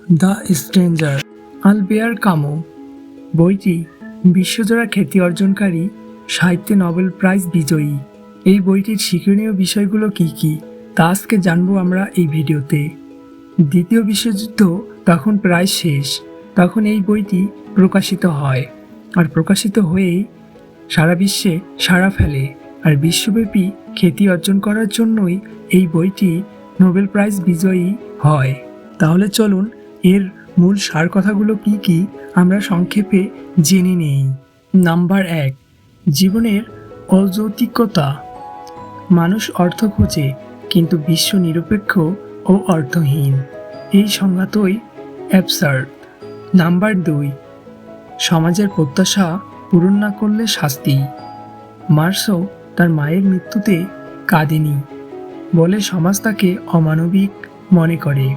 The stranger Albert কামু বইটি বিশ্বজোড়া খ্যাতি অর্জনকারী সাহিত্যে নোবেল প্রাইজ বিজয়ী। এই বইটির শিক্ষণীয় বিষয়গুলো কি কি তা আজকে জানবো আমরা এই ভিডিওতে। দ্বিতীয় বিশ্বযুদ্ধ তখন প্রায় শেষ, তখন এই বইটি প্রকাশিত হয়, আর প্রকাশিত হয়েই সারা বিশ্বে সাড়া ফেলে, আর বিশ্বব্যাপী খ্যাতি অর্জন করার জন্যই এই বইটি নোবেল প্রাইজ বিজয়ী হয়। তাহলে চলুন এর মূল সার কথাগুলো কি কি আমরা সংক্ষেপে জেনে নেই। নাম্বার 1, জীবনের অযৌক্তিকতা। মানুষ অর্থ খোঁজে, কিন্তু বিশ্ব নিরপেক্ষ ও অর্থহীন। এই সংজ্ঞাতই অ্যাবসার্ড। নাম্বার 2, সমাজের প্রত্যাশা পূরণ না করলে শাস্তি। মার্সো তার মায়ের মৃত্যুতে কাঁদেনি বলে সমাজ তাকে অমানবিক মনে করে।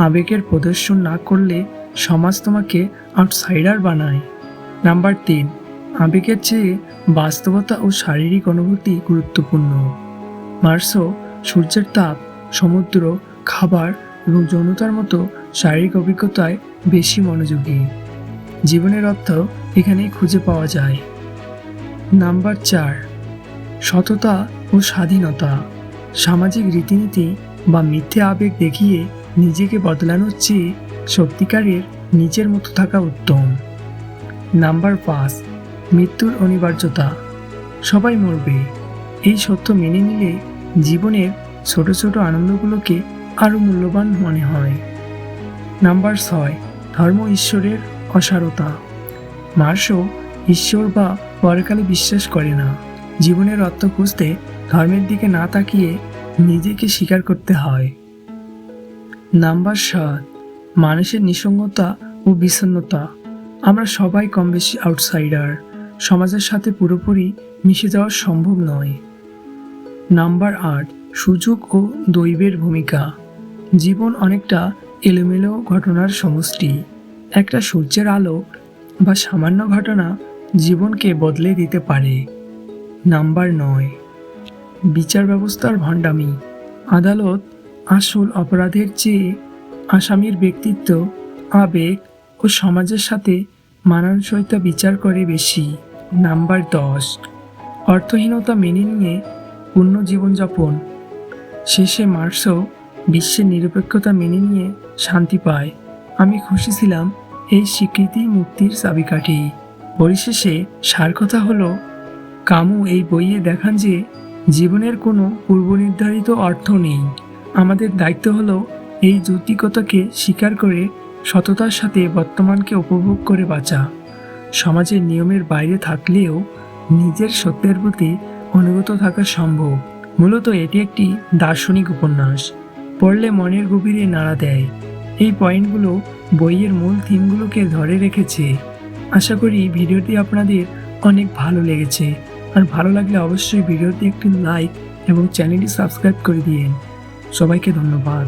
আবেগের প্রদর্শন না করলে সমাজ তোমাকে আউটসাইডার বানায়। নাম্বার 3, আবেগের চেয়ে বাস্তবতা ও শারীরিক অনুভূতি গুরুত্বপূর্ণ। মার্সো সূর্যের তাপ, সমুদ্র, খাবার এবং যৌনতার মতো শারীরিক অভিজ্ঞতায় বেশি মনোযোগী। জীবনের অর্থ এখানেই খুঁজে পাওয়া যায়। নাম্বার 4, সততা ও স্বাধীনতা। সামাজিক রীতিনীতি বা মিথ্যে আবেগ দেখিয়ে নিজেকে বদলানোর চেয়ে সত্যিকারের নিজের মতো থাকা উত্তম। নাম্বার 5, মৃত্যুর অনিবার্যতা। সবাই মরবে, এই সত্য মেনে নিলে জীবনের ছোট ছোট আনন্দগুলোকে আরও মূল্যবান মনে হয়। নাম্বার 6, ধর্ম ঈশ্বরের অসারতা। মার্সো ঈশ্বর বা পরকালে বিশ্বাস করে না। জীবনের অর্থ খুঁজতে ধর্মের দিকে না তাকিয়ে নিজেকে স্বীকার করতে হয়। নাম্বার 7, মানুষের নিঃসঙ্গতা ও বিষণ্ণতা। আমরা সবাই কম বেশি আউটসাইডার, সমাজের সাথে পুরোপুরি মিশে যাওয়া সম্ভব নয়। নাম্বার 8, সুযোগ ও দৈবের ভূমিকা। জীবন অনেকটা এলোমেলো ঘটনার সমষ্টি। একটা সূর্যের আলো বা সামান্য ঘটনা জীবনকে বদলে দিতে পারে। নাম্বার 9, বিচার ব্যবস্থার ভণ্ডামি। আদালত আসল অপরাধের চেয়ে আসামির ব্যক্তিত্ব, আবেগ ও সমাজের সাথে মানানসইতা বিচার করে বেশি। নাম্বার 10, অর্থহীনতা মেনে নিয়ে পূর্ণ জীবনযাপন। শেষে মার্সো বিশ্বের নিরপেক্ষতা মেনে নিয়ে শান্তি পায়। আমি খুশি ছিলাম, এই স্বীকৃতি মুক্তির চাবিকাঠি। পরিশেষে সার কথা হলো, কামু এই বইয়ে দেখান যে জীবনের কোনো পূর্বনির্ধারিত অর্থ নেই। আমাদের দায়িত্ব হলো এই যৌক্তিকতাকে স্বীকার করে সততার সাথে বর্তমানকে উপভোগ করে বাঁচা। সমাজের নিয়মের বাইরে থাকলেও নিজের সত্যের প্রতি অনুগত থাকা সম্ভব। মূলত এটি একটি দার্শনিক উপন্যাস, পড়লে মনের গভীরে নাড়া দেয়। এই পয়েন্টগুলো বইয়ের মূল থিমগুলোকে ধরে রেখেছে। আশা করি ভিডিওটি আপনাদের অনেক ভালো লেগেছে, আর ভালো লাগলে অবশ্যই ভিডিওটি একটি লাইক এবং চ্যানেলটি সাবস্ক্রাইব করে দিন। সবাইকে ধন্যবাদ।